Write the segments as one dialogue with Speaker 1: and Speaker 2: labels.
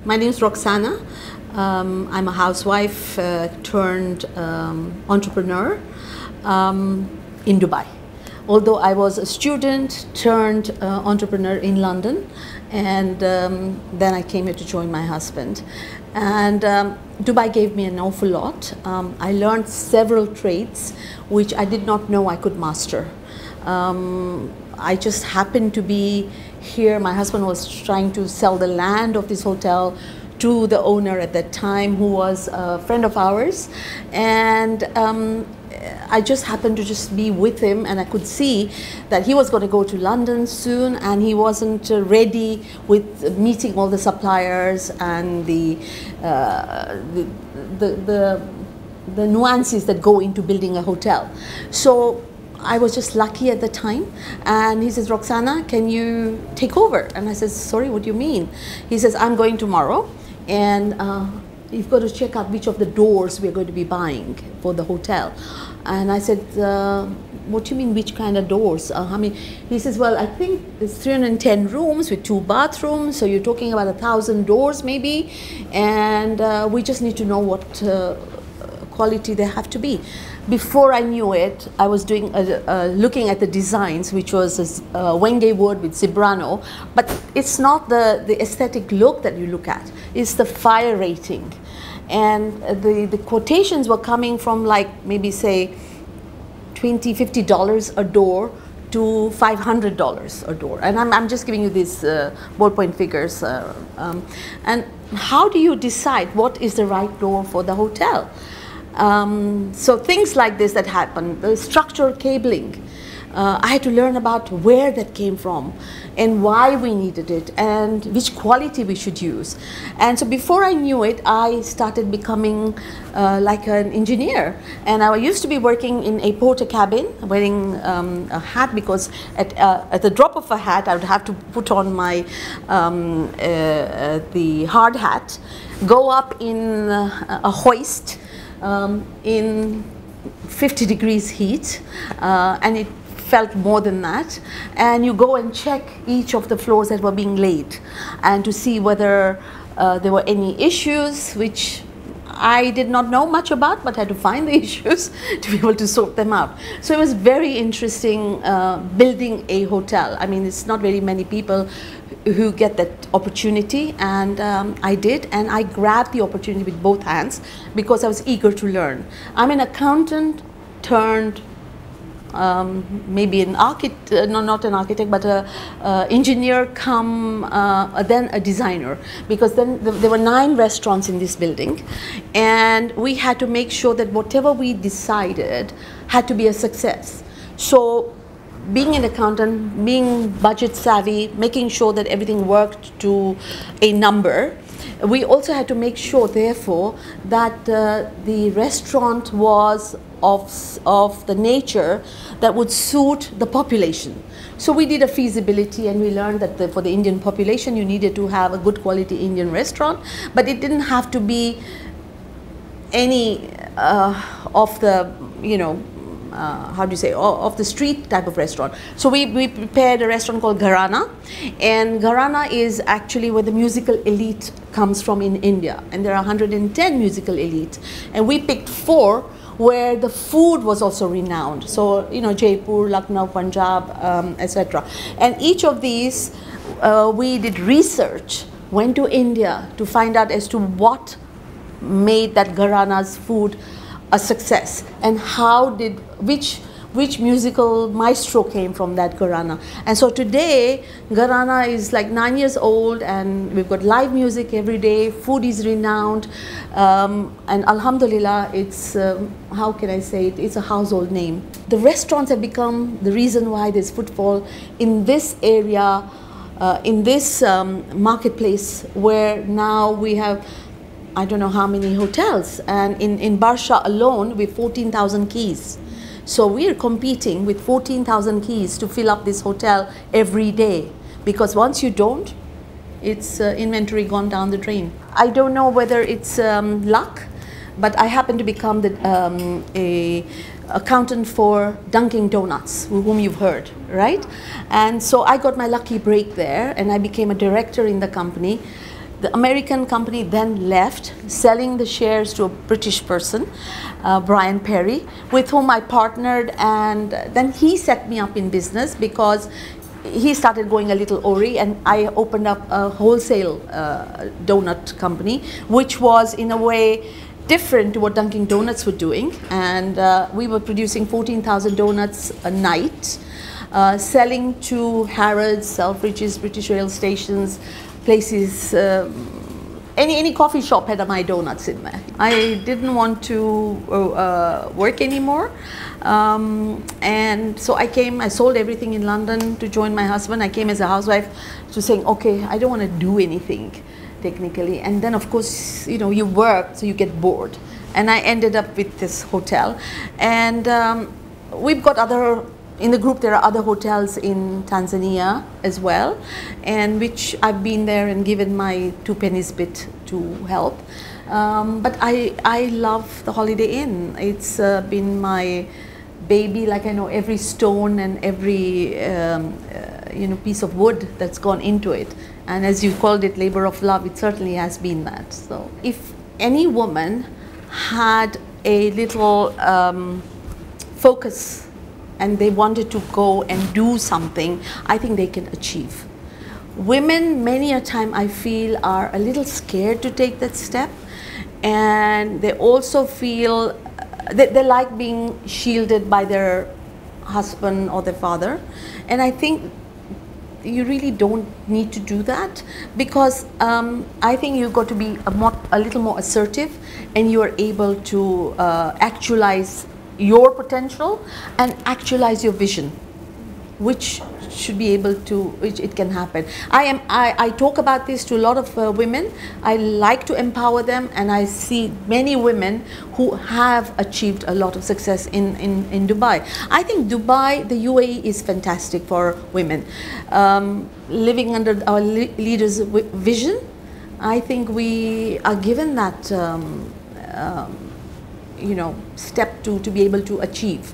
Speaker 1: My name is Roxanna. I'm a housewife turned entrepreneur in Dubai. Although I was a student turned entrepreneur in London, and then I came here to join my husband. And Dubai gave me an awful lot. I learned several trades which I did not know I could master. I just happened to be here. My husband was trying to sell the land of this hotel to the owner at that time, who was a friend of ours, and I just happened to just be with him, and I could see that he was going to go to London soon, and he wasn't ready with meeting all the suppliers and the nuances that go into building a hotel. So I was just lucky at the time, and he says, Roxanna, can you take over? And I said, sorry, what do you mean? He says, I'm going tomorrow, and you've got to check out which of the doors we're going to be buying for the hotel. And I said, what do you mean, which kind of doors? How many? He says, well, I think it's 310 rooms with 2 bathrooms, so you're talking about 1,000 doors maybe, and we just need to know what quality they have to be. Before I knew it, I was doing looking at the designs, which was Wenge wood with Zebrano, but it's not the aesthetic look that you look at, it's the fire rating. And the quotations were coming from, like, maybe say $20, $50 a door to $500 a door. And I'm just giving you these ballpoint figures. And how do you decide what is the right door for the hotel? So things like this that happen, the structural cabling. I had to learn about where that came from and why we needed it and which quality we should use. And so before I knew it, I started becoming like an engineer. And I used to be working in a porter cabin, wearing a hat, because at the drop of a hat, I would have to put on my the hard hat, go up in a hoist in 50 degrees heat, and it felt more than that, and you go and check each of the floors that were being laid and to see whether there were any issues, which I did not know much about, but had to find the issues to be able to sort them out. So it was very interesting building a hotel. I mean, it's not very many people who get that opportunity, and I did, and I grabbed the opportunity with both hands because I was eager to learn. I'm an accountant turned maybe an architect, no, not an architect, but a engineer come then a designer, because then there were 9 restaurants in this building, and we had to make sure that whatever we decided had to be a success. So being an accountant, being budget savvy, making sure that everything worked to a number, we also had to make sure, therefore, that the restaurant was of the nature that would suit the population. So we did a feasibility, and we learned that for the Indian population, you needed to have a good quality Indian restaurant, but it didn't have to be any of the, you know, how do you say, of the street type of restaurant. So we prepared a restaurant called Gharana, and Gharana is actually where the musical elite comes from in India, and there are 110 musical elite, and we picked 4 where the food was also renowned. So, you know, Jaipur, Lucknow, Punjab, etc. And each of these, we did research, went to India to find out as to what made that Gharana's food a success, and how did, which musical maestro came from that Gharana. And so today, Gharana is like 9 years old, and we've got live music every day, food is renowned, and Alhamdulillah, it's, how can I say it, it's a household name. The restaurants have become the reason why there's footfall in this area, in this marketplace, where now we have, I don't know how many hotels, and in Barsha alone, we have 14,000 keys. So we are competing with 14,000 keys to fill up this hotel every day, because once you don't, it's inventory gone down the drain. I don't know whether it's luck, but I happen to become the a accountant for Dunkin Donuts, whom you've heard, right? And so I got my lucky break there, and I became a director in the company. The American company then left, selling the shares to a British person, Brian Perry, with whom I partnered, and then he set me up in business because he started going a little Ori, and I opened up a wholesale donut company, which was in a way different to what Dunkin Donuts were doing, and we were producing 14,000 donuts a night, selling to Harrods, Selfridges, British rail stations, places, any coffee shop had my donuts in there. I didn't want to work anymore, and so I sold everything in London to join my husband. I came as a housewife to saying, okay, I don't want to do anything technically, and then of course, you know, you work, so you get bored, and I ended up with this hotel, and we've got in the group there are other hotels in Tanzania as well, and which I've been there and given my 2 pennies bit to help, but I love the Holiday Inn. It's been my baby, like I know every stone and every you know, piece of wood that's gone into it. And as you called it, labor of love, it certainly has been that. So if any woman had a little focus and they wanted to go and do something, I think they can achieve. Women, many a time I feel, are a little scared to take that step, and they also feel they like being shielded by their husband or their father, and I think you really don't need to do that, because I think you've got to be a little more assertive, and you are able to actualize your potential and actualize your vision, which should be able to, which it can happen. I talk about this to a lot of women. I like to empower them, and I see many women who have achieved a lot of success in Dubai. I think Dubai, the UAE, is fantastic for women. Living under our leaders' vision, I think we are given that you know, step to be able to achieve.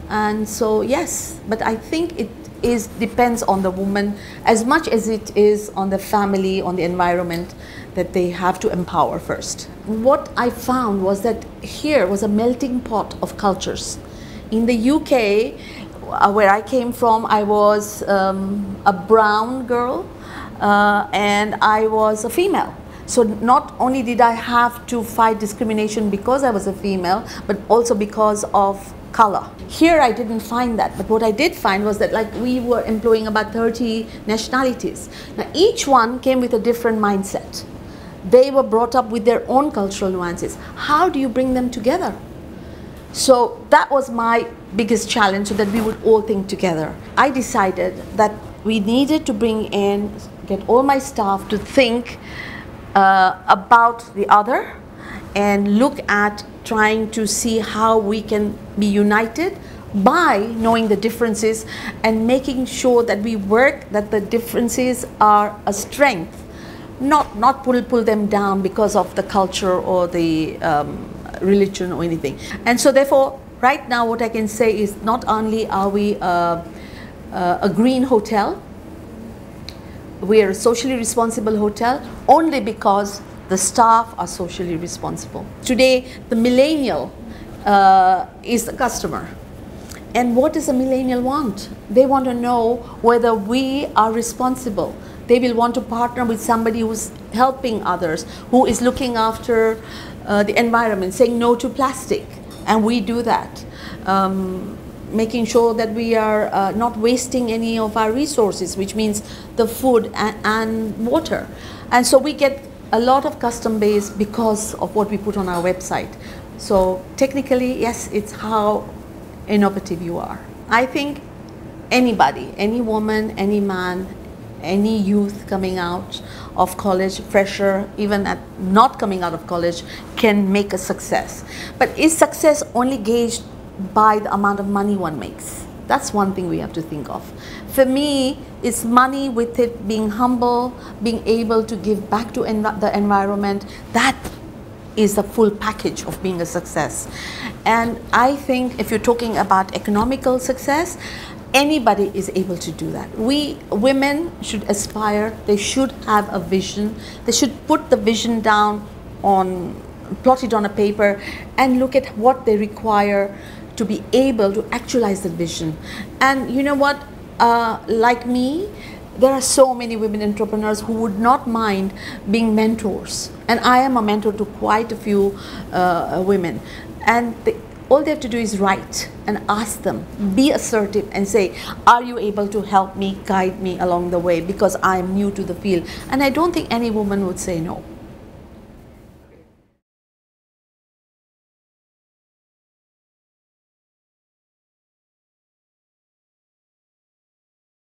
Speaker 1: And so yes, but I think it depends on the woman as much as it is on the family, on the environment, that they have to empower first. What I found was that here was a melting pot of cultures. In the UK, where I came from, I was a brown girl, and I was a female. So not only did I have to fight discrimination because I was a female, but also because of color. Here I didn't find that, but what I did find was that, like, we were employing about 30 nationalities. Now each one came with a different mindset. They were brought up with their own cultural nuances. How do you bring them together? So that was my biggest challenge, so that we would all think together. I decided that we needed to get all my staff to think about the other and look at trying to see how we can be united by knowing the differences and making sure that we work, that the differences are a strength, not pull them down because of the culture or the religion or anything. And so therefore, right now what I can say is, not only are we a green hotel, we are a socially responsible hotel only because the staff are socially responsible. Today, the millennial is the customer. And what does a millennial want? They want to know whether we are responsible. They will want to partner with somebody who's helping others, who is looking after the environment, saying no to plastic. And we do that. Making sure that we are not wasting any of our resources, which means the food and water. And so we get a lot of custom base because of what we put on our website. So technically, yes, it's how innovative you are. I think anybody, any woman, any man, any youth coming out of college, fresher, even at not coming out of college, can make a success. But is success only gauged by the amount of money one makes? That's one thing we have to think of. For me, it's money with it being humble, being able to give back to the environment. That is the full package of being a success. And I think if you're talking about economical success, anybody is able to do that. We women should aspire, they should have a vision, they should put the vision down on, plot it on a paper and look at what they require to be able to actualize the vision. And you know what, like me, there are so many women entrepreneurs who would not mind being mentors, and I am a mentor to quite a few women, and all they have to do is write and ask them, be assertive and say, are you able to help me, guide me along the way, because I am new to the field. And I don't think any woman would say no.